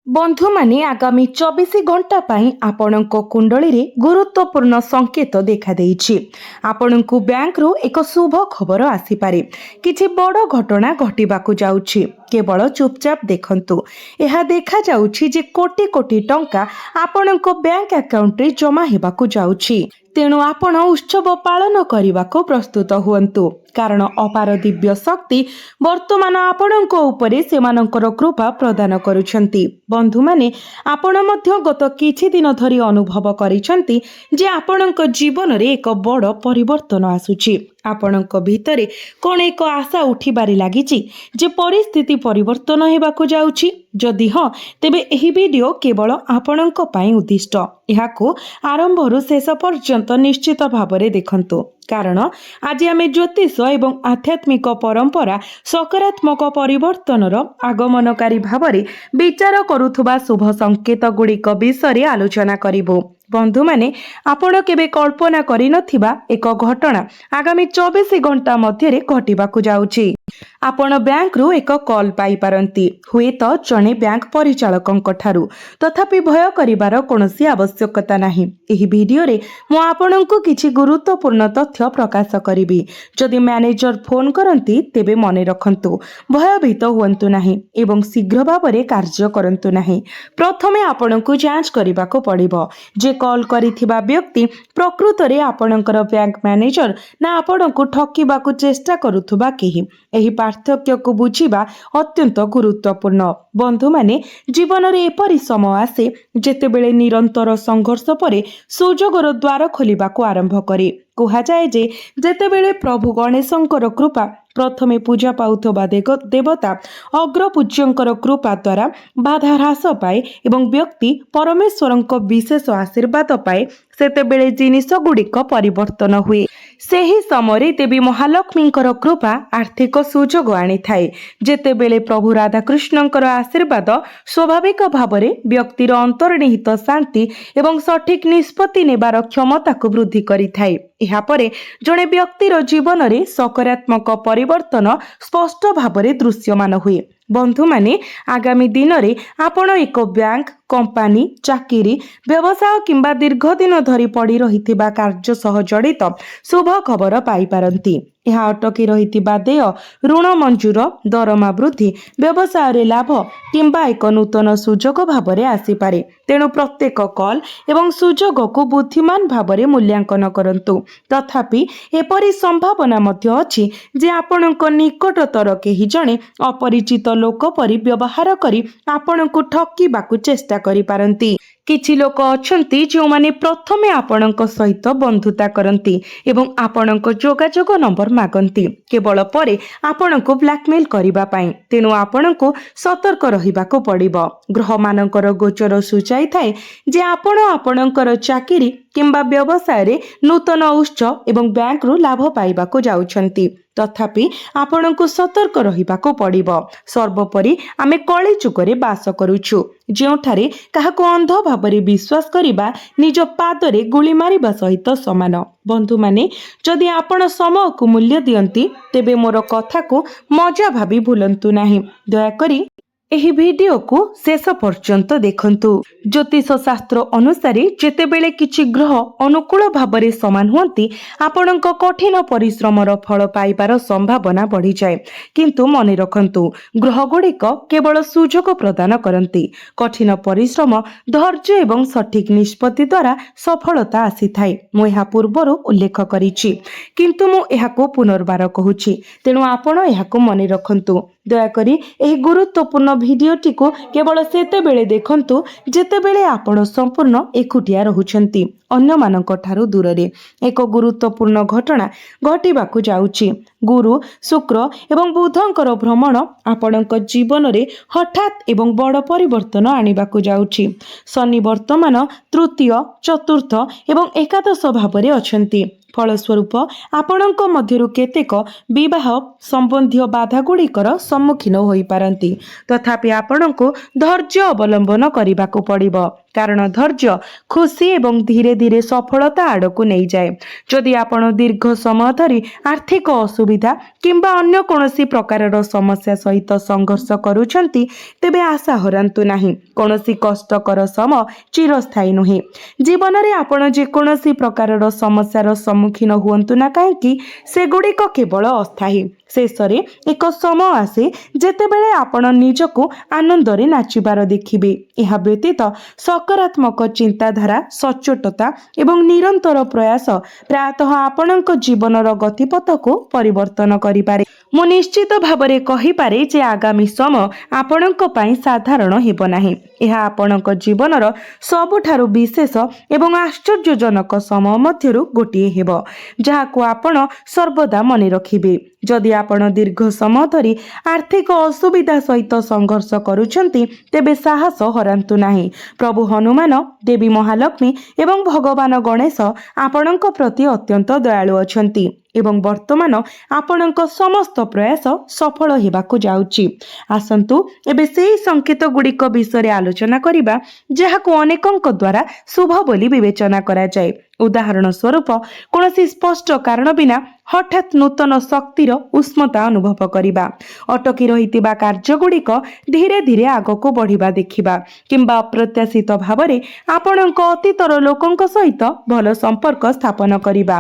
बंधु माने आगामी 24 घंटा पाई आपणक कुंडली रे गुरुत्वपूर्ण संकेत देखा देइछि। आपणकु बैंक रो एक शुभ खबर आसी पारे। किछि बड़ घटना घटिबाकू जाउछि। केवल चुपचाप देखंतु। एहा देखा जाउछि जे कोटी कोटी टंका आपणक बैंक अकाउंट रे जमा हेबाकू जाउछि। तेणु आपण उत्सव पालन करने प्रस्तुत हुअन्तु कारण अपार दिव्य शक्ति वर्तमान आपणक उपरे सेमानकर कृपा प्रदान करुछन्ति। बंधु माने आपण मध्य गत किछि दिन धरि अनुभव करिसन्ति जे आपणक जीवन रे एक बड़ परिवर्तन आसुछि। आपणक भितरे कोन एक आशा उठिबारे लागिछि जे परिस्थिति परिवर्तन हेबाकू जाउछि। जदि हाँ तेबे एही वीडियो केवल आपणक पई उद्दिष्ट। एहाकू आरंभरू शेष पर्यंत निश्चित भावरे देखंतु कारण आज आमे ज्योतिष एवं आध्यात्मिक परंपरा सकारात्मक परिवर्तनर आगमनकारी भावरे विचार करुथुबा शुभ संकेत गुड़िक विषय आलोचना करिबो। बंधु माने आपण केबे कल्पना करि नथिबा एक घटना आगामी 24 घंटा मध्यरे घटिबाकू जाउछि। आपण बैंक रु एक कॉल पाई पारंती हुए तो जने बैंक परिचालकंक ठारू तथापि भय करिवार कोनोसी आवश्यकता नाही। एही वीडियो रे मो आपणंकु किछि गुरुत्वपूर्ण तथ्य प्रकाश करिबी। जदि मैनेजर फोन करंती तेबे मने रखंतु भयभीत हुअन्तु नाही एवं शीघ्र भाबरे कार्य करंतु नाही। प्रथमे आपणंकु जांच करिबाको पड़िबो जे कॉल करिथिबा व्यक्ति प्रकृत रे आपणंकर बैंक मैनेजर ना आपणंकु ठकीबाकू चेष्टा करुथुबा केही। एही पार्थक्य को बुझिबा अत्यंत गुरुत्वपूर्ण। बंधु माने जीवन रे एपरि समय आसे जेतेबेले निरंतर संघर्ष परे सुजोगर द्वार खोलिबाकू आरंभ करे। कुहा जाए जे जेतेबेले प्रभु गणेशंकर कृपा प्रथमे पूजा पाउथबा देवता अग्रपूज्यंकर कृपा द्वारा बाधा ह्रास पाए एवं व्यक्ति परमेश्वरंक विशेष आशीर्वाद पाए सेतेबेले जिनिस गुड़िक परिवर्तन हुए। सेही समय देवी महालक्ष्मींकर कृपा आर्थिक सुजोग आनी थाए। जेतेबेले प्रभु राधाकृष्णंकर आशीर्वाद स्वाभाविक भावरे व्यक्तिर अंतर्निहित शांति एवं सठिक निष्पत्ति नेबार क्षमता को वृद्धि करि थाए। एहा परे जणे व्यक्तिर जीवन रे सकारात्मक परिवर्तन स्पष्ट भावरे दृश्यमान हुए। बंधु माने आगामी दिन रे आपण एक बैंक कंपनी चाकिरी व्यवसाय किंबा दीर्घ दिन धरी पड़ी रहिथिबा कार्य सह जड़ित शुभ खबर पाई पारंती। यह अटकी रहिथिबा देय ऋण मंजूर दरमा वृद्धि व्यवसाय रे लाभ किंबा एक नूतन सुजोग भावरे आसी पारे। तेणु प्रत्येक कॉल एवं सुजोग को बुद्धिमान भावरे मूल्यांकन करंतु। तथापि एपरि संभावना मध्य अछि जे आपणक निकटतर केही जणे अपरिचित लोक परि व्यवहार करी आपणकु ठकीबाकू चेष्टा करि पारंती। किछि लोक अछंती जो माने प्रथमे आपणक सहित बंधुता करंती एवं आपणक जोगाजोग नंबर मागंती केवल परे आपणकु ब्लैकमेल करिबा पई। तेनु आपणकु सतर्क रहिबाकू पड़िबो। ग्रह मानकर गोचर सूचाई थाए जे आपण आपणकर चाकिरी किंबा व्यवसाय रे नूतन उत्स एवं बैंक रु लाभ पाइबाकू जाउछंती। तथापि आपणकु सतर्क रहिबाकू पड़िबो। सर्वोपरि आमे कଳି जुगरे बास करूछु जेउठारे काहाकू अंध भाबरे विश्वास करिबा निज पादरे गुली मारिबा सहित समान। बंधु माने जदि आपण समय को मूल्य दियंती तेबे मोर कथा को मजा भाबी भूलंतु नाही। दया करी एही वीडियो को शेष पर्यंत देखंतु। ज्योतिष शास्त्र अनुसार जेतेबेले किछि ग्रह अनुकूल भाबरे समान हुअंती आपणक कठिन परिश्रमर फल पाइबार संभावना बढ़ी जाए। किंतु मने रखंतु ग्रह गुड़िक केवल सुजोग प्रदान करंती। कठिन परिश्रम धैर्य एवं सठिक निष्पत्ति द्वारा सफलता आसी थाए। मु एहा पूर्वरु उल्लेख करिछि किंतु मु एहाको पुनर्बार कहूछि। तेणु आपण एहाको मने रखंतु। दयाकरी एही गुरुत्वपूर्ण भिडियोटी को केवल सेतेबेले देखंतु जेतेबेले आपण संपूर्ण एकुटिया रहुछंती अन्य मानक ठारू दूर रे। एक गुरुत्वपूर्ण घटना घटिबाकू जाउछि। गुरु शुक्र एवं बुधंकर भ्रमण आपणक जीवन रे हठात एवं बड़ परिवर्तन आनिबाकू जाउछि। शनि वर्तमान तृतीय चतुर्थ एवं एकादश भावरे अछंती। फलस्वरूप आपणक मध्यरु केतेक विवाह संबंधी बाधा गुड़िकर सम्मुखीन होई पारंती। तथापि आपणको धैर्य अवलंबन करिबाकू पड़िबो। କାରଣ ଧୈର୍ଯ୍ୟ ଖୁସି ଏବଂ ଧୀରେ ଧୀରେ ସଫଳତା ଆଡ଼କୁ ନେଇଯାଏ। ଯଦି ଆପଣ ଦୀର୍ଘ ସମୟ ଧରି ଆର୍ଥିକ ଅସୁବିଧା କିମ୍ବା ଅନ୍ୟ କୌଣସି ପ୍ରକାରର ସମସ୍ୟା ସହିତ ସଂଘର୍ଷ କରୁଛନ୍ତି, ତେବେ ଆଶା ହରାନ୍ତୁ ନାହିଁ। କୌଣସି କଷ୍ଟକର ସମୟ ଚିରସ୍ଥାୟୀ ନୁହେଁ। ଜୀବନରେ ଆପଣ ଯେକୌଣସି ପ୍ରକାରର ସମସ୍ୟାର ସମ୍ମୁଖୀନ ହୁଅନ୍ତୁ ନା କାହିଁକି, ସେଗୁଡ଼ିକ କେବଳ ଅସ୍ଥାୟୀ। ଶେଷରେ ଏକ ସମୟ ଆସେ ଯେତେବେଳେ ଆପଣ ନିଜକୁ ଆନନ୍ଦରେ ନାଚିବାର ଦେଖିବେ। ଏହା ବ୍ୟତୀତ ସକାରାତ୍ମକ ଚିନ୍ତାଧାରା, ସଚ୍ଚୋଟତା ଏବଂ ନିରନ୍ତର ପ୍ରୟାସ ପ୍ରାୟତଃ ଆପଣଙ୍କ ଜୀବନର ଗତିପଥକୁ ପରିବର୍ତ୍ତନ କରିପାରେ। ମୁଁ ନିଶ୍ଚିତ ଭାବରେ କହିପାରେ ଯେ ଆଗାମୀ ସମୟ ଆପଣଙ୍କ ପାଇଁ ସାଧାରଣ ହେବ ନାହିଁ। ଏହା ଆପଣଙ୍କ ଜୀବନର ସବୁଠାରୁ ବିଶେଷ ଏବଂ ଆଶ୍ଚର୍ଯ୍ୟଜନକ ସମୟ ମଧ୍ୟରୁ ଗୋଟିଏ ହେବ, ଯାହାକୁ ଆପଣ ସର୍ବଦା ମନେ ରଖିବେ। ଯଦି ଆପଣ ଦୀର୍ଘ ସମୟ ଧରି ଆର୍ଥିକ ଅସୁବିଧା ସହିତ ସଂଘର୍ଷ କରୁଛନ୍ତି, ତେବେ ସାହସ ହରାନ୍ତୁ ନାହିଁ। ପ୍ରଭୁ ହନୁମାନ, ଦେବୀ ମହାଲକ୍ଷ୍ମୀ ଏବଂ ଭଗବାନ ଗଣେଶ ଆପଣଙ୍କ ପ୍ରତି ଅତ୍ୟନ୍ତ ଦୟାଳୁ ଅଛନ୍ତି ଏବଂ ବର୍ତ୍ତମାନ ଆପଣଙ୍କ ସମସ୍ତ ପ୍ରୟାସ ସଫଳ ହେବାକୁ ଯାଉଛି। ଆସନ୍ତୁ ଏବେ ସେହି ସଂକେତ ଗୁଡ଼ିକ ବିଷୟରେ ଆଲୋଚନା କରିବା, ଯାହାକୁ ଅନେକଙ୍କ ଦ୍ୱାରା ଶୁଭ ବୋଲି ବିବେଚନା କରାଯାଏ। ଉଦାହରଣ ସ୍ୱରୂପ, କୌଣସି ସ୍ପଷ୍ଟ କାରଣ ବିନା ହଠାତ୍ ନୂତନ ଶକ୍ତିର ଉଷ୍ମତା ଅନୁଭବ କରିବା, ଅଟକି ରହିଥିବା କାର୍ଯ୍ୟଗୁଡ଼ିକ ଧୀରେ ଧୀରେ ଆଗକୁ ବଢ଼ିବା ଦେଖିବା, କିମ୍ବା ଅପ୍ରତ୍ୟାଶିତ ଭାବରେ ଆପଣଙ୍କ ଅତୀତର ଲୋକଙ୍କ ସହିତ ଭଲ ସମ୍ପର୍କ ସ୍ଥାପନ କରିବା।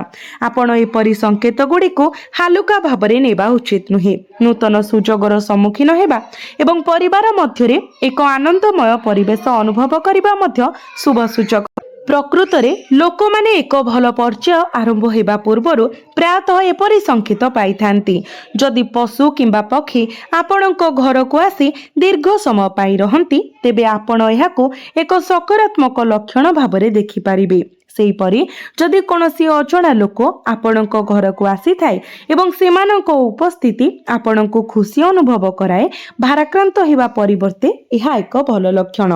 ଆପଣ ଏପରି ସଂକେତ ଗୁଡ଼ିକୁ ହାଲୁକା ଭାବରେ ନେବା ଉଚିତ ନୁହେଁ। ନୂତନ ସୁଯୋଗର ସମ୍ମୁଖୀନ ହେବା ଏବଂ ପରିବାର ମଧ୍ୟରେ ଏକ ଆନନ୍ଦମୟ ପରିବେଶ ଅନୁଭବ କରିବା ମଧ୍ୟ ଶୁଭ ସୂଚକ। ପ୍ରକୃତରେ ଲୋକମାନେ ଏକ ଭଲ ପର୍ଯ୍ୟାୟ ଆରମ୍ଭ ହେବା ପୂର୍ବରୁ ପ୍ରାୟତଃ ଏପରି ସଂକେତ ପାଇଥାନ୍ତି। ଯଦି ପଶୁ କିମ୍ବା ପକ୍ଷୀ ଆପଣଙ୍କ ଘରକୁ ଆସି ଦୀର୍ଘ ସମୟ ପାଇଁ ରହନ୍ତି, ତେବେ ଆପଣ ଏହାକୁ ଏକ ସକାରାତ୍ମକ ଲକ୍ଷଣ ଭାବରେ ଦେଖିପାରିବେ। ସେହିପରି ଯଦି କୌଣସି ଅଜଣା ଲୋକ ଆପଣଙ୍କ ଘରକୁ ଆସିଥାଏ ଏବଂ ସେମାନଙ୍କ ଉପସ୍ଥିତି ଆପଣଙ୍କୁ ଖୁସି ଅନୁଭବ କରାଏ, ଭାରାକ୍ରାନ୍ତ ହେବା ପରିବର୍ତ୍ତେ ଏହା ଏକ ଭଲ ଲକ୍ଷଣ।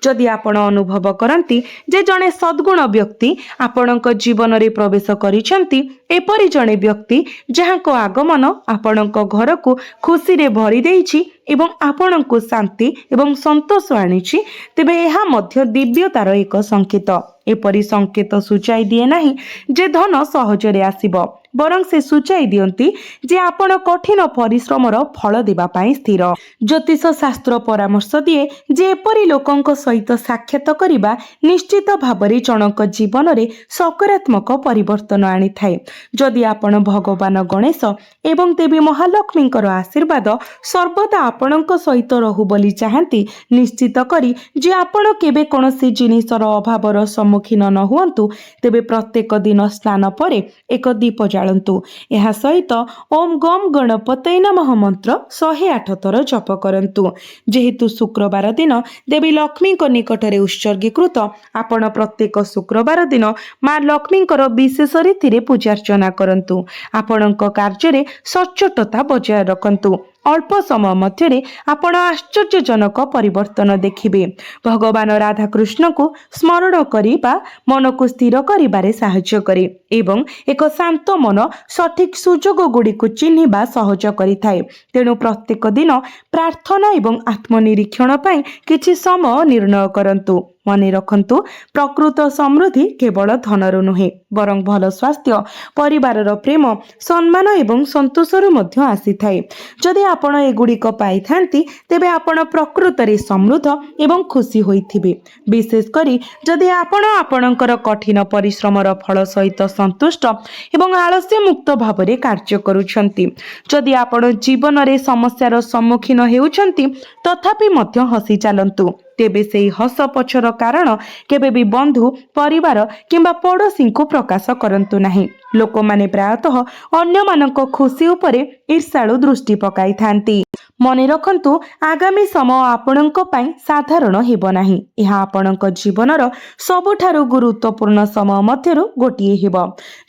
ଯଦି ଆପଣ ଅନୁଭବ କରନ୍ତି ଯେ ଜଣେ ସଦ୍ଗୁଣ ବ୍ୟକ୍ତି ଆପଣଙ୍କ ଜୀବନରେ ପ୍ରବେଶ କରିଛନ୍ତି, ଏପରି ଜଣେ ବ୍ୟକ୍ତି ଯାହାଙ୍କ ଆଗମନ ଆପଣଙ୍କ ଘରକୁ ଖୁସିରେ ଭରି ଦେଇଛି ଏବଂ ଆପଣଙ୍କୁ ଶାନ୍ତି ଏବଂ ସନ୍ତୋଷ ଆଣିଛି, ତେବେ ଏହା ମଧ୍ୟ ଦିବ୍ୟତାର ଏକ ସଂକେତ। ଏପରି ସଂକେତ ସୂଚାଇ ଦିଏ ନାହିଁ ଯେ ଧନ ସହଜରେ ଆସିବ, ବରଂ ସେ ସୂଚାଇ ଦିଅନ୍ତି ଯେ ଆପଣ କଠିନ ପରିଶ୍ରମର ଫଳ ଦେବା ପାଇଁ ସ୍ଥିର। ଜ୍ୟୋତିଷ ଶାସ୍ତ୍ର ପରାମର୍ଶ ଦିଏ ଯେ ଏପରି ଲୋକଙ୍କ ସହିତ ସାକ୍ଷାତ କରିବା ନିଶ୍ଚିତ ଭାବରେ ଜଣଙ୍କ ଜୀବନରେ ସକାରାତ୍ମକ ପରିବର୍ତ୍ତନ ଆଣିଥାଏ। ଯଦି ଆପଣ ଭଗବାନ ଗଣେଶ ଏବଂ ଦେବୀ ମହାଲକ୍ଷ୍ମୀଙ୍କର ଆଶୀର୍ବାଦ ସର୍ବଦା ଆପଣଙ୍କ ସହିତ ରହୁ ବୋଲି ଚାହାନ୍ତି, ନିଶ୍ଚିତ କରି ଯେ ଆପଣ କେବେ କୌଣସି ଜିନିଷର ଅଭାବର ସମ୍ମୁଖୀନ ନ ହୁଅନ୍ତୁ, ତେବେ ପ୍ରତ୍ୟେକ ଦିନ ସ୍ନାନ ପରେ ଏକ ଦୀପ ଜାଳନ୍ତୁ। ଏହା ସହିତ ଓମ୍ ଗମ୍ ଗଣପତୟେ ନମଃ ମନ୍ତ୍ର 108 ଥର ଜପ କରନ୍ତୁ। ଯେହେତୁ ଶୁକ୍ରବାର ଦିନ ଦେବୀ ଲକ୍ଷ୍ମୀଙ୍କ ନିକଟରେ ଉତ୍ସର୍ଗୀକୃତ, ଆପଣ ପ୍ରତ୍ୟେକ ଶୁକ୍ରବାର ଦିନ ମା ଲକ୍ଷ୍ମୀଙ୍କର ବିଶେଷ ରୀତିରେ ପୂଜାର୍ଚ୍ଚନା କରନ୍ତୁ। ଆପଣଙ୍କ କାର୍ଯ୍ୟରେ ସଚ୍ଚୋଟତା ବଜାୟ ରଖନ୍ତୁ। ଅଳ୍ପ ସମୟ ମଧ୍ୟରେ ଆପଣ ଆଶ୍ଚର୍ଯ୍ୟଜନକ ପରିବର୍ତ୍ତନ ଦେଖିବେ। ଭଗବାନ ରାଧାକୃଷ୍ଣଙ୍କୁ ସ୍ମରଣ କରିବା ମନକୁ ସ୍ଥିର କରିବାରେ ସାହାଯ୍ୟ କରେ ଏବଂ ଏକ ଶାନ୍ତ ମନ ସଠିକ୍ ସୁଯୋଗ ଗୁଡ଼ିକୁ ଚିହ୍ନିବା ସହଜ କରିଥାଏ। ତେଣୁ ପ୍ରତ୍ୟେକ ଦିନ ପ୍ରାର୍ଥନା ଏବଂ ଆତ୍ମନିରୀକ୍ଷଣ ପାଇଁ କିଛି ସମୟ ନିର୍ଣ୍ଣୟ କରନ୍ତୁ। ମନେ ରଖନ୍ତୁ, ପ୍ରକୃତ ସମୃଦ୍ଧି କେବଳ ଧନରୁ ନୁହେଁ, ବରଂ ଭଲ ସ୍ୱାସ୍ଥ୍ୟ, ପରିବାରର ପ୍ରେମ, ସମ୍ମାନ ଏବଂ ସନ୍ତୋଷରୁ ମଧ୍ୟ ଆସିଥାଏ। ଯଦି ଆପଣ ଏଗୁଡ଼ିକ ପାଇଥାନ୍ତି, ତେବେ ଆପଣ ପ୍ରକୃତରେ ସମୃଦ୍ଧ ଏବଂ ଖୁସି ହୋଇଥିବେ। ବିଶେଷ କରି ଯଦି ଆପଣ ଆପଣଙ୍କର କଠିନ ପରିଶ୍ରମର ଫଳ ସହିତ ସନ୍ତୁଷ୍ଟ ଏବଂ ଆଳସ୍ୟ ମୁକ୍ତ ଭାବରେ କାର୍ଯ୍ୟ କରୁଛନ୍ତି। ଯଦି ଆପଣ ଜୀବନରେ ସମସ୍ୟାର ସମ୍ମୁଖୀନ ହେଉଛନ୍ତି, ତଥାପି ମଧ୍ୟ ହସି ଚାଲନ୍ତୁ, ତେବେ ସେହି ହସ ପଛର କାରଣ କେବେ ବି ବନ୍ଧୁ, ପରିବାର କିମ୍ବା ପଡ଼ୋଶୀଙ୍କୁ ପ୍ରକାଶ କରନ୍ତୁ ନାହିଁ। ଲୋକମାନେ ପ୍ରାୟତଃ ଅନ୍ୟମାନଙ୍କ ଖୁସି ଉପରେ ଈର୍ଷାଳୁ ଦୃଷ୍ଟି ପକାଇଥାନ୍ତି। ମନେ ରଖନ୍ତୁ, ଆଗାମୀ ସମୟ ଆପଣଙ୍କ ପାଇଁ ସାଧାରଣ ହେବ ନାହିଁ। ଏହା ଆପଣଙ୍କ ଜୀବନର ସବୁଠାରୁ ଗୁରୁତ୍ୱପୂର୍ଣ୍ଣ ସମୟ ମଧ୍ୟରୁ ଗୋଟିଏ ହେବ।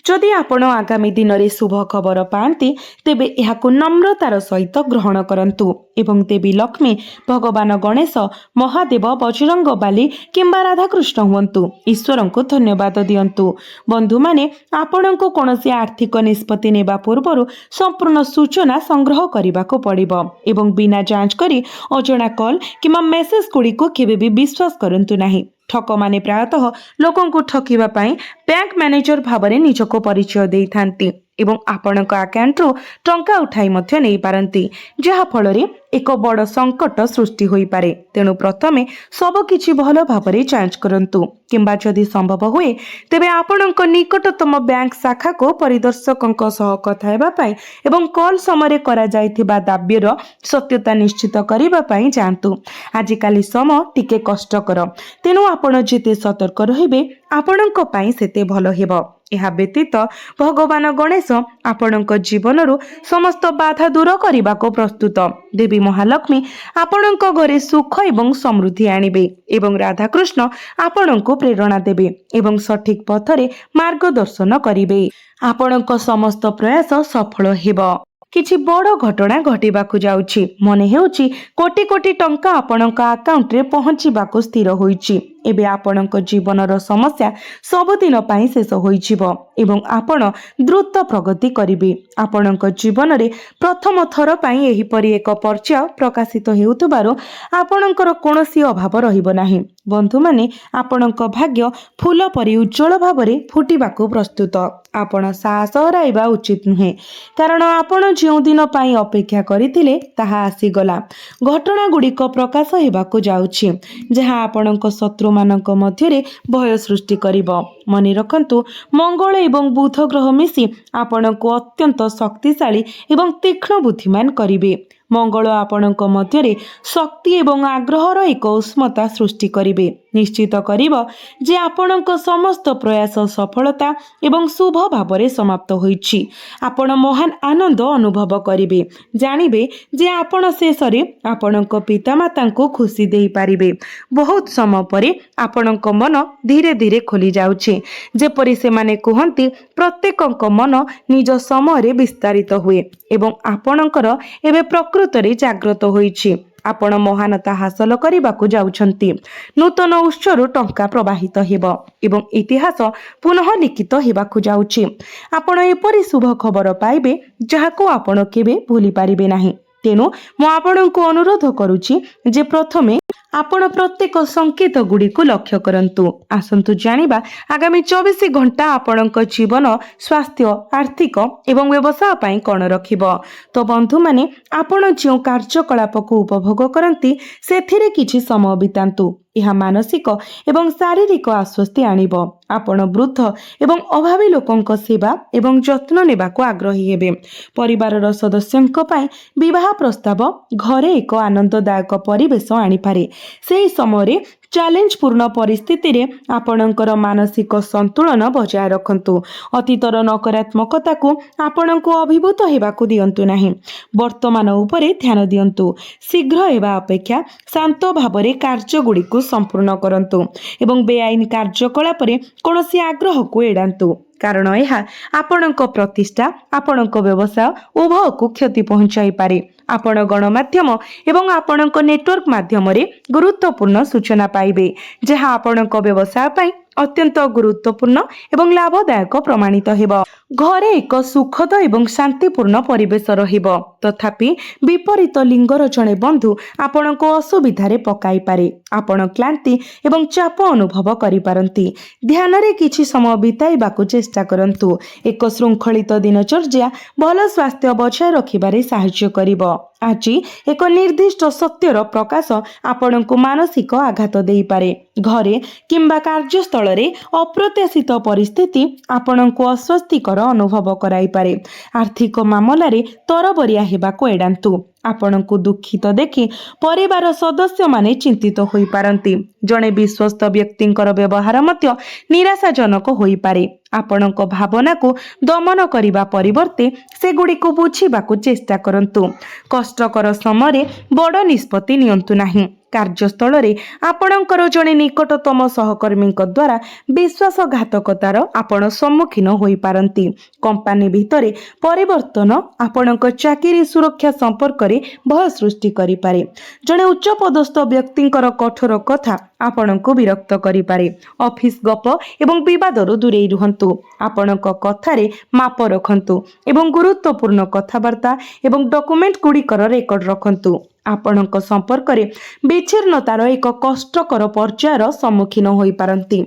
ଯଦି ଆପଣ ଆଗାମୀ ଦିନରେ ଶୁଭ ଖବର ପାଆନ୍ତି, ତେବେ ଏହାକୁ ନମ୍ରତାର ସହିତ ଗ୍ରହଣ କରନ୍ତୁ ଏବଂ ଦେବୀ ଲକ୍ଷ୍ମୀ, ଭଗବାନ ଗଣେଶ, ମହାଦେବ, ବଜରଙ୍ଗବାଲି କିମ୍ବା ରାଧାକୃଷ୍ଣ ହୁଅନ୍ତୁ, ଈଶ୍ୱରଙ୍କୁ ଧନ୍ୟବାଦ ଦିଅନ୍ତୁ। ବନ୍ଧୁମାନେ, ଆପଣଙ୍କୁ କୌଣସି ଆର୍ଥିକ ନିଷ୍ପତ୍ତି ନେବା ପୂର୍ବରୁ ସମ୍ପୂର୍ଣ୍ଣ ସୂଚନା ସଂଗ୍ରହ କରିବାକୁ ପଡ଼ିବ ଏବଂ ବିନା ଯାଞ୍ଚ କରି ଅଜଣା କଲ୍ କିମ୍ବା ମେସେଜ ଗୁଡ଼ିକୁ କେବେ ବି ବିଶ୍ୱାସ କରନ୍ତୁ ନାହିଁ। ठकमाने प्रायतः लोकंकु ठकिबा पई बैंक मैनेजर भाबरे निजको परिचय देइथांती एवं आपणक आकाउंटरू टंका उठाई मध्य नहीं पारंती, जहा फलरे एक बड़ संकट सृष्टि होई पारे। तेणु प्रथमे सब किछि भल भाबरे जांच करंतु, किंबा जदि संभव हुए तेबे आपणक निकटतम बैंक शाखा को परिदर्शकंक सह कथा हेबा पई एवं कॉल समय करा जायथिबा दाब्यर सत्यता निश्चित करिबा पई जांतु। आजिकाली समय टिके कष्टकर, तेणु आपण जेते सतर्क रहिबे आपणक पई सेते भल हेबो। यह व्यतीत भगवान गणेश आपणक जीवनरू समस्त बाधा दूर करने को प्रस्तुत। देवी महालक्ष्मी आपणक घरे सुख एवं समृद्धि आनिबे एवं राधाकृष्ण आपणक प्रेरणा देबे एवं सठिक पथरे मार्गदर्शन करिबे। आपणक समस्त प्रयास सफल हेबो। किछि बड़ घटना घटिबाकु जाउछि, मने हेउछि कोटी कोटी टंका आपणक अकाउंट रे पहुंचिबाकु स्थिर होइछि। एबे आपणक जीवनर समस्या सबुदिन पई शेष होइछिबो एवं आपण द्रुत प्रगति करिबे। आपणक जीवन रे प्रथम थर पई एही परि एक पर्याय प्रकाशित हेउतबारो आपणकर कोनोसी अभाव रहिबो नाही। बंधु माने आपणक भाग्य फूल परि उज्जवल भाबरे फुटिबाकु प्रस्तुत। आपण साहस हराइबा उचित नुहे, कारण आपण जो दिन पई अपेक्षा करिथिले ताहा आसीगला। घटना गुड़िक प्रकाश हेबाकु जाउछि, जहा आपणक शत्रु मानक मध्यरे भय सृष्टि करिबो। मने रखंतु, मंगल एवं बुध ग्रह मिसी आपणको अत्यंत शक्तिशाली एवं तीक्ष्ण बुद्धिमान करिबे। मंगल आपणक मध्यरे शक्ति एवं आग्रहर एक उष्मता सृष्टि करिबे, निश्चित करिबो जे आपणक समस्त प्रयास सफलता एवं शुभ भावरे समाप्त होइछि। आपण महान आनंद अनुभव करिबे, जानिबे जे आपण शेषरे आपणक पितामाता को खुशी देई पारिबे। बहुत समय परे आपणक मन धीरे धीरे खोली जाउछि, जेपरि से माने कहंती प्रत्येकक मन निज समय विस्तारित हुए एवं आपणकर एबे प्रकृतरे जागृत होइछि। आपण महानता हासिल करबाकू जाउछंती। नूतन उत्सरू टंका प्रवाहित हेबो एवं इतिहास पुनः लिखित हेबाकू जाउछि। आपण एपरि शुभ खबर पाइबे जहाको आपण केबे भूली पारिबे नाही। तेणु मु आपणको अनुरोध करुछि जे प्रथमे आपण प्रत्येक संकेत गुड़ी को लक्ष्य करंतु। आसंतु जानिबा आगामी 24 घंटा आपणक जीवन, स्वास्थ्य, आर्थिक एवं व्यवसाय पई कोन रखिबो। तो बंधु माने आपण जो कार्यकलाप को उपभोग करंती सेथिरे किछि समय बितांतु। यह मानसिक एवं शारीरिक आश्वस्ति आनिबो। आपण वृद्ध एवं अभावी लोकंक सेवा एवं जत्न नेबाको आग्रही हेबे। परिवारर सदस्यंक पई विवाह प्रस्ताव घरे एक आनंददायक परिवेश आनिपारे। सेही समय चैलेंज पूर्ण परिस्थिति रे आपणकर मानसिक संतुलन बजाय रखंतु। अतीतर नकारात्मकता को आपणको अभिभूत हेबाकू दियंतु नाही। वर्तमान उपरे ध्यान दियंतु। शीघ्र हेबा अपेक्षा शांत भावरे कार्य गुड़ी को संपूर्ण करंतु एवं बेआईन कार्यकलाप रे कोनोसी आग्रह को एडांतु, कारण यह आपणक प्रतिष्ठा आपणक व्यवसाय उभय को क्षति पहुंचाई पारे। आपण गणमाध्यम एवं आपणक नेटवर्क माध्यम रे गुरुत्वपूर्ण सूचना पाइबे, जहा आपणक व्यवसाय पई अत्यंत गुरुत्वपूर्ण एवं लाभदायक प्रमाणित हेबो। घरे एक सुखद एवं शांतिपूर्ण परिवेश रहिबो। तथापि विपरीत लिंगर जणे बंधु आपणको असुविधारे पकाई पारे। आपण क्लांति एवं चाप अनुभव करि पारंती। ध्यान रे किछि समय बिताइबाकू चेष्टा करंतु। एक श्रृंखलित दिनचर्या भल स्वास्थ्य बचाय रखिबारे सहाय्य करिबो। आज एक निर्दिष्ट सत्यर प्रकाश आपणको मानसिक आघात देई पारे। घरे किंबा कार्यस्थल रे अप्रत्याशित परिस्थिति आपणको अस्वस्थिकर अनुभव कराई पारे। आर्थिक मामला रे तरबरिया हेबाको एडांतु। आपणको दुखित देखि परिवार सदस्य माने चिंतित होई पारंती। जणे विश्वस्त व्यक्तिंकर व्यवहार मध्य निराशाजनक होई पारे। आपणको भावना को दमन करिबा परिवर्ते से गुडी को बुझिबाकू चेष्टा करंतु। कष्टकर समय बड़ निष्पत्ति नियंतु नाही। कार्यस्थल रे आपणकर जणे निकटतम सहकर्मी द्वारा विश्वासघातकतार आपण सम्मुखीन होई पारंती। कंपनी भितरे परिवर्तन आपणक चाकरी सुरक्षा संपर्क रे भय सृष्टि करि पारे। जणे उच्च पदस्थ व्यक्तिंकर कठोर कथा आपणको विरक्त करि पारे। ऑफिस गप एवं विवादरू दूरेई रुहंतु। आपणक कथारे माप रखंतु एवं गुरुत्वपूर्ण कथाबार्ता एवं डॉक्यूमेंट गुड़िकर रेकर्ड रखंतु। ଆପଣଙ୍କ ସମ୍ପର୍କରେ ବିଚ୍ଛିନ୍ନତାର ଏକ କଷ୍ଟକର ପର୍ଯ୍ୟାୟର ସମ୍ମୁଖୀନ ହୋଇପାରନ୍ତି।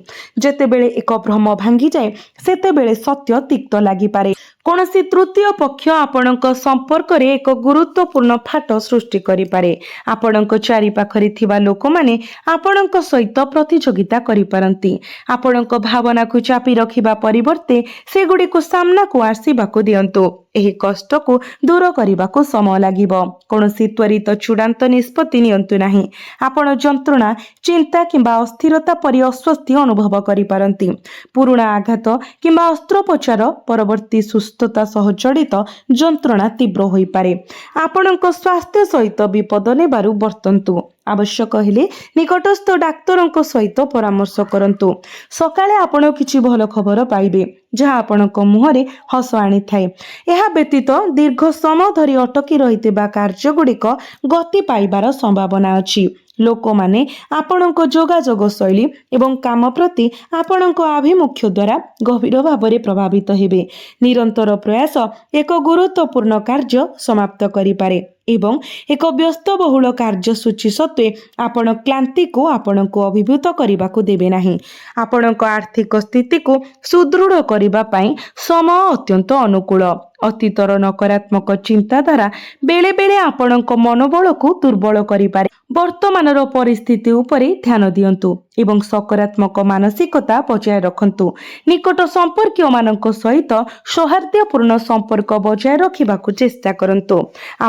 ଯେତେବେଳେ ଏକ ଭ୍ରମ ଭାଙ୍ଗିଯାଏ ସେତେବେଳେ ସତ୍ୟ ତିକ୍ତ ଲାଗିପାରେ। କୌଣସି ତୃତୀୟ ପକ୍ଷ ଆପଣଙ୍କ ସମ୍ପର୍କରେ ଏକ ଗୁରୁତ୍ୱପୂର୍ଣ୍ଣ ଫାଟ ସୃଷ୍ଟି କରିପାରେ। ଆପଣଙ୍କ ଚାରିପାଖରେ ଥିବା ଲୋକମାନେ ଆପଣଙ୍କ ସହିତ ପ୍ରତିଯୋଗିତା କରିପାରନ୍ତି। ଆପଣଙ୍କ ଭାବନାକୁ ଚାପି ରଖିବା ପରିବର୍ତ୍ତେ ସେଗୁଡ଼ିକୁ ସାମ୍ନାକୁ ଆସିବାକୁ ଦିଅନ୍ତୁ। ଏହି କଷ୍ଟକୁ ଦୂର କରିବାକୁ ସମୟ ଲାଗିବ। କୌଣସି ତ୍ୱରିତ ଚୂଡ଼ାନ୍ତ ନିଷ୍ପତ୍ତି ନିଅନ୍ତୁ ନାହିଁ। ଆପଣ ଯନ୍ତ୍ରଣା, ଚିନ୍ତା କିମ୍ବା ଅସ୍ଥିରତା ପରି ଅସ୍ୱସ୍ତି ଅନୁଭବ କରିପାରନ୍ତି। ପୁରୁଣା ଆଘାତ କିମ୍ବା ଅସ୍ତ୍ରୋପଚାର ପରବର୍ତ୍ତୀ ସୁସ୍ଥତା ସହ ଜଡ଼ିତ ଯନ୍ତ୍ରଣା ତୀବ୍ର ହୋଇପାରେ। ଆପଣଙ୍କ ସ୍ୱାସ୍ଥ୍ୟ ସହିତ ବିପଦ ନେବାରୁ ବର୍ତ୍ତନ୍ତୁ। ଆବଶ୍ୟକ ହେଲେ ନିକଟସ୍ଥ ଡାକ୍ତରଙ୍କ ସହିତ ପରାମର୍ଶ କରନ୍ତୁ। ସକାଳେ ଆପଣ କିଛି ଭଲ ଖବର ପାଇବେ ଯାହା ଆପଣଙ୍କ ମୁହଁରେ ହସ ଆଣିଥାଏ। ଏହା ବ୍ୟତୀତ ଦୀର୍ଘ ସମୟ ଧରି ଅଟକି ରହିଥିବା କାର୍ଯ୍ୟଗୁଡ଼ିକ ଗତି ପାଇବାର ସମ୍ଭାବନା ଅଛି। ଲୋକମାନେ ଆପଣଙ୍କ ଯୋଗାଯୋଗ ଶୈଳୀ ଏବଂ କାମ ପ୍ରତି ଆପଣଙ୍କ ଆଭିମୁଖ୍ୟ ଦ୍ୱାରା ଗଭୀର ଭାବରେ ପ୍ରଭାବିତ ହେବେ। ନିରନ୍ତର ପ୍ରୟାସ ଏକ ଗୁରୁତ୍ୱପୂର୍ଣ୍ଣ କାର୍ଯ୍ୟ ସମାପ୍ତ କରିପାରେ ଏବଂ ଏକ ବ୍ୟସ୍ତବହୁଳ କାର୍ଯ୍ୟସୂଚୀ ସତ୍ତ୍ୱେ ଆପଣ କ୍ଳାନ୍ତିକୁ ଆପଣଙ୍କୁ ଅଭିଭୂତ କରିବାକୁ ଦେବେ ନାହିଁ। ଆପଣଙ୍କ ଆର୍ଥିକ ସ୍ଥିତିକୁ ସୁଦୃଢ଼ କରିବା ପାଇଁ ସମୟ ଅତ୍ୟନ୍ତ ଅନୁକୂଳ। ଅତୀତର ନକାରାତ୍ମକ ଚିନ୍ତାଧାରା ବେଳେବେଳେ ଆପଣଙ୍କ ମନୋବଳକୁ ଦୁର୍ବଳ କରିପାରେ। ବର୍ତ୍ତମାନର ପରିସ୍ଥିତି ଉପରେ ଧ୍ୟାନ ଦିଅନ୍ତୁ ଏବଂ ସକାରାତ୍ମକ ମାନସିକତା ବଜାୟ ରଖନ୍ତୁ। ନିକଟ ସମ୍ପର୍କୀୟମାନଙ୍କ ସହିତ ସୌହାର୍ଦ୍ଦ୍ୟପୂର୍ଣ୍ଣ ସମ୍ପର୍କ ବଜାୟ ରଖିବାକୁ ଚେଷ୍ଟା କରନ୍ତୁ।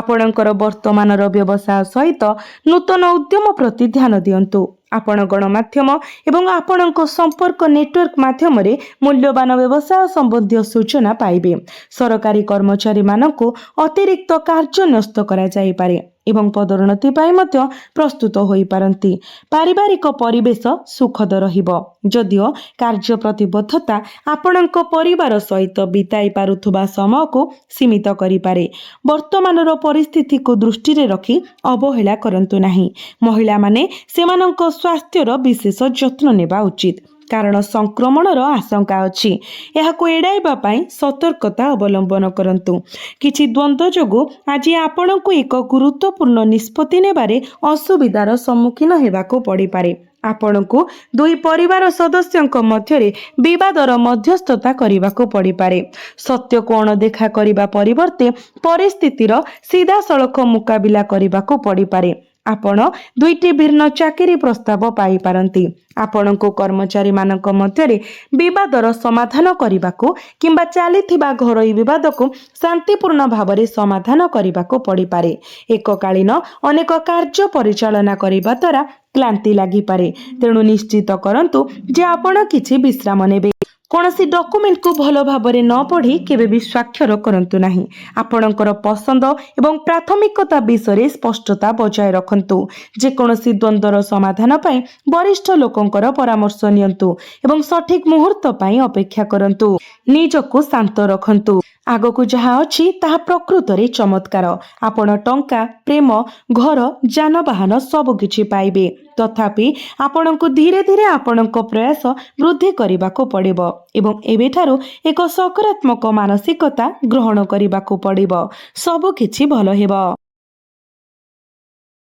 ଆପଣଙ୍କର ବର୍ତ୍ତମାନର ବ୍ୟବସାୟ ସହିତ ନୂତନ ଉଦ୍ୟମ ପ୍ରତି ଧ୍ୟାନ ଦିଅନ୍ତୁ। ଆପଣ ଗଣମାଧ୍ୟମ ଏବଂ ଆପଣଙ୍କ ସମ୍ପର୍କ ନେଟୱାର୍କ ମାଧ୍ୟମରେ ମୂଲ୍ୟବାନ ବ୍ୟବସାୟ ସମ୍ବନ୍ଧୀୟ ସୂଚନା ପାଇବେ। ସରକାରୀ କର୍ମଚାରୀମାନଙ୍କୁ ଅତିରିକ୍ତ କାର୍ଯ୍ୟ ନ୍ୟସ୍ତ କରାଯାଇପାରେ ଏବଂ ପଦୋନ୍ନତି ପାଇଁ ମଧ୍ୟ ପ୍ରସ୍ତୁତ ହୋଇପାରନ୍ତି। ପାରିବାରିକ ପରିବେଶ ସୁଖଦ ରହିବ। ଯଦିଓ କାର୍ଯ୍ୟ ପ୍ରତିବଦ୍ଧତା ଆପଣଙ୍କ ପରିବାର ସହିତ ବିତାଇ ପାରୁଥିବା ସମୟକୁ ସୀମିତ କରିପାରେ। ବର୍ତ୍ତମାନର ପରିସ୍ଥିତିକୁ ଦୃଷ୍ଟିରେ ରଖି ଅବହେଳା କରନ୍ତୁ ନାହିଁ। ମହିଳାମାନେ ସେମାନଙ୍କ ସ୍ୱାସ୍ଥ୍ୟର ବିଶେଷ ଯତ୍ନ ନେବା ଉଚିତ କାରଣ ସଂକ୍ରମଣର ଆଶଙ୍କା ଅଛି। ଏହାକୁ ଏଡ଼ାଇବା ପାଇଁ ସତର୍କତା ଅବଲମ୍ବନ କରନ୍ତୁ। କିଛି ଦ୍ୱନ୍ଦ୍ୱ ଯୋଗୁଁ ଆଜି ଆପଣଙ୍କୁ ଏକ ଗୁରୁତ୍ୱପୂର୍ଣ୍ଣ ନିଷ୍ପତ୍ତି ନେବାରେ ଅସୁବିଧାର ସମ୍ମୁଖୀନ ହେବାକୁ ପଡ଼ିପାରେ। ଆପଣଙ୍କୁ ଦୁଇ ପରିବାର ସଦସ୍ୟଙ୍କ ମଧ୍ୟରେ ବିବାଦର ମଧ୍ୟସ୍ଥତା କରିବାକୁ ପଡ଼ିପାରେ। ସତ୍ୟକୁ ଅଣଦେଖା କରିବା ପରିବର୍ତ୍ତେ ପରିସ୍ଥିତିର ସିଧାସଳଖ ମୁକାବିଲା କରିବାକୁ ପଡ଼ିପାରେ। ଆପଣ ଦୁଇଟି ଭିନ୍ନ ଚାକିରି ପ୍ରସ୍ତାବ ପାଇପାରନ୍ତି। ଆପଣଙ୍କୁ କର୍ମଚାରୀମାନଙ୍କ ମଧ୍ୟରେ ବିବାଦର ସମାଧାନ କରିବାକୁ କିମ୍ବା ଚାଲିଥିବା ଘରୋଇ ବିବାଦକୁ ଶାନ୍ତିପୂର୍ଣ୍ଣ ଭାବରେ ସମାଧାନ କରିବାକୁ ପଡ଼ିପାରେ। ଏକକାଳୀନ ଅନେକ କାର୍ଯ୍ୟ ପରିଚାଳନା କରିବା ଦ୍ୱାରା କ୍ଳାନ୍ତି ଲାଗିପାରେ, ତେଣୁ ନିଶ୍ଚିତ କରନ୍ତୁ ଯେ ଆପଣ କିଛି ବିଶ୍ରାମ ନେବେ। କୌଣସି ଡକୁମେଣ୍ଟକୁ ଭଲ ଭାବରେ ନ ପଢ଼ି କେବେ ବି ସ୍ୱାକ୍ଷର କରନ୍ତୁ ନାହିଁ। ଆପଣଙ୍କର ପସନ୍ଦ ଏବଂ ପ୍ରାଥମିକତା ବିଷୟରେ ସ୍ପଷ୍ଟତା ବଜାୟ ରଖନ୍ତୁ। ଯେକୌଣସି ଦ୍ୱନ୍ଦ୍ୱର ସମାଧାନ ପାଇଁ ବରିଷ୍ଠ ଲୋକଙ୍କର ପରାମର୍ଶ ନିଅନ୍ତୁ ଏବଂ ସଠିକ୍ ମୁହୂର୍ତ୍ତ ପାଇଁ ଅପେକ୍ଷା କରନ୍ତୁ। ନିଜକୁ ଶାନ୍ତ ରଖନ୍ତୁ। ଆଗକୁ ଯାହା ଅଛି ତାହା ପ୍ରକୃତରେ ଚମତ୍କାର। ଆପଣ ଟଙ୍କା, ପ୍ରେମ, ଘର, ଯାନବାହନ ସବୁକିଛି ପାଇବେ। ତଥାପି ଆପଣଙ୍କୁ ଧୀରେ ଧୀରେ ଆପଣଙ୍କ ପ୍ରୟାସ ବୃଦ୍ଧି କରିବାକୁ ପଡ଼ିବ ଏବଂ ଏବେଠାରୁ ଏକ ସକାରାତ୍ମକ ମାନସିକତା ଗ୍ରହଣ କରିବାକୁ ପଡ଼ିବ। ସବୁକିଛି ଭଲ ହେବ।